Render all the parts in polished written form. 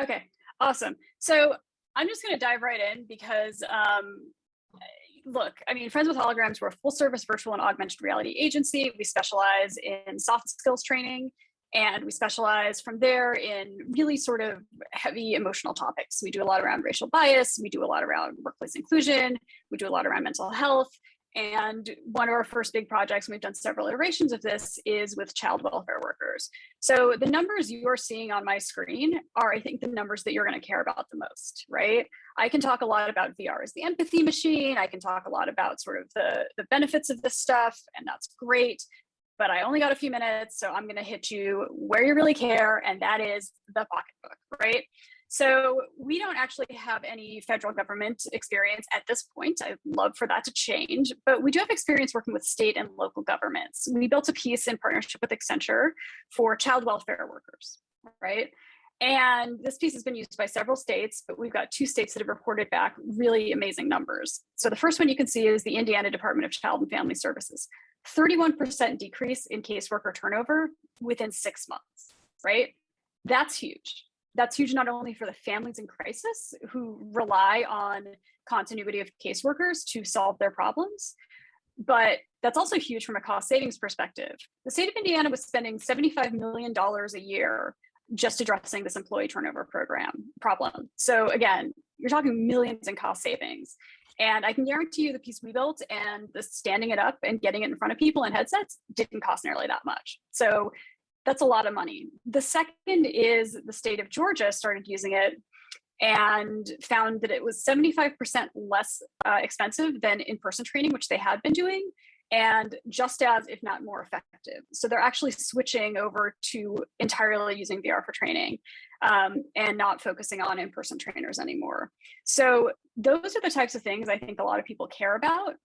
Okay, awesome. So I'm just going to dive right in because, look, I mean, Friends with Holograms, we're a full service virtual and augmented reality agency. We specialize in soft skills training, and we specialize from there in really sort of heavy emotional topics. We do a lot around racial bias. We do a lot around workplace inclusion. We do a lot around mental health. And one of our first big projects, and we've done several iterations of this, is with child welfare workers. So the numbers you are seeing on my screen are, I think, the numbers that you're going to care about the most, right? I can talk a lot about VR as the empathy machine. I can talk a lot about sort of the benefits of this stuff, and that's great. But I only got a few minutes, so I'm going to hit you where you really care, and that is the pocketbook, right? So we don't actually have any federal government experience at this point. I'd love for that to change, but we do have experience working with state and local governments. We built a piece in partnership with Accenture for child welfare workers, right? And this piece has been used by several states, but we've got 2 states that have reported back really amazing numbers. So the first one you can see is the Indiana Department of Child and Family Services. 31% decrease in caseworker turnover within 6 months, right? That's huge. That's huge not only for the families in crisis who rely on continuity of caseworkers to solve their problems, but that's also huge from a cost savings perspective. The state of Indiana was spending $75 million a year just addressing this employee turnover problem. So again, you're talking millions in cost savings. And I can guarantee you the piece we built and the standing it up and getting it in front of people in headsets didn't cost nearly that much. So that's a lot of money. The second is the state of Georgia started using it and found that it was 75% less expensive than in-person training, which they had been doing, and just as, if not more effective. So they're actually switching over to entirely using VR for training and not focusing on in-person trainers anymore. So those are the types of things I think a lot of people care about.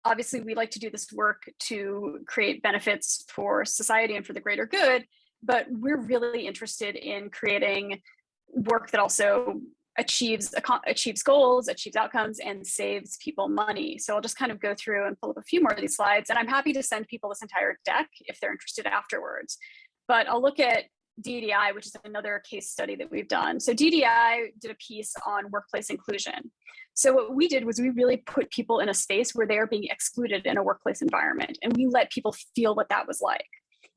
Obviously, we like to do this work to create benefits for society and for the greater good, but we're really interested in creating work that also achieves goals, achieves outcomes, and saves people money. So I'll just kind of go through and pull up a few more of these slides, and I'm happy to send people this entire deck if they're interested afterwards. But I'll look at DDI, which is another case study that we've done. So DDI did a piece on workplace inclusion. So what we did was we really put people in a space where they are being excluded in a workplace environment, and we let people feel what that was like.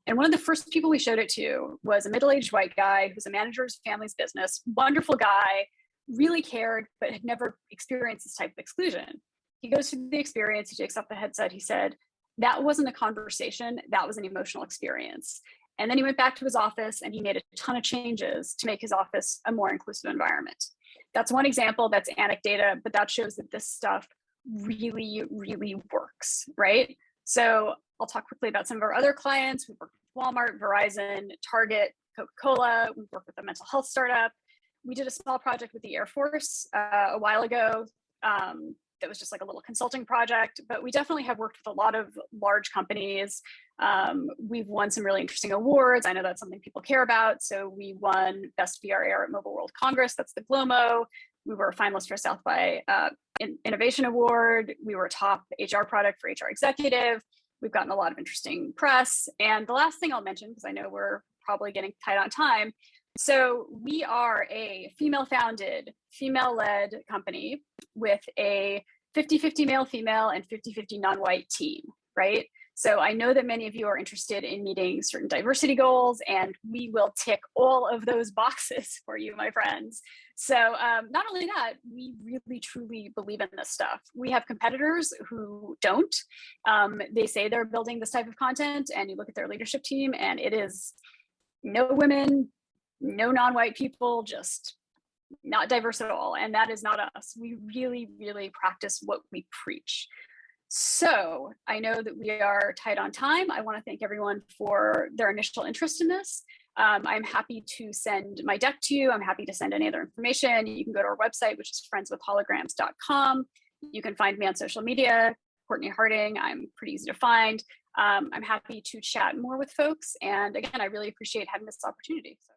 And one of the first people we showed it to was a middle-aged white guy who's a manager of his family's business, wonderful guy, really cared, but had never experienced this type of exclusion. He goes through the experience, he takes off the headset, he said, that wasn't a conversation, that was an emotional experience. And then he went back to his office and he made a ton of changes to make his office a more inclusive environment. That's one example, that's anecdata, but that shows that this stuff really, really works, right? So I'll talk quickly about some of our other clients. We've worked with Walmart, Verizon, Target, Coca-Cola. We've worked with a mental health startup. We did a small project with the Air Force a while ago that was just like a little consulting project, but we definitely have worked with a lot of large companies. We've won some really interesting awards. I know that's something people care about. So we won Best VR at Mobile World Congress, that's the GLOMO. We were a finalist for a South by Innovation Award. We were a top HR product for HR executive. We've gotten a lot of interesting press. And the last thing I'll mention, because I know we're probably getting tight on time. So we are a female-founded, female-led company with a 50-50 male-female and 50-50 non-white team, right? So I know that many of you are interested in meeting certain diversity goals, and we will tick all of those boxes for you, my friends. So not only that, we really, truly believe in this stuff. We have competitors who don't. They say they're building this type of content, and you look at their leadership team, and it is no women, no non-white people, just not diverse at all. And that is not us. We really, really practice what we preach. So I know that we are tight on time. I want to thank everyone for their initial interest in this. I'm happy to send my deck to you. I'm happy to send any other information. You can go to our website, which is friendswithholograms.com. You can find me on social media, Courtney Harding. I'm pretty easy to find. I'm happy to chat more with folks. And again, I really appreciate having this opportunity. So.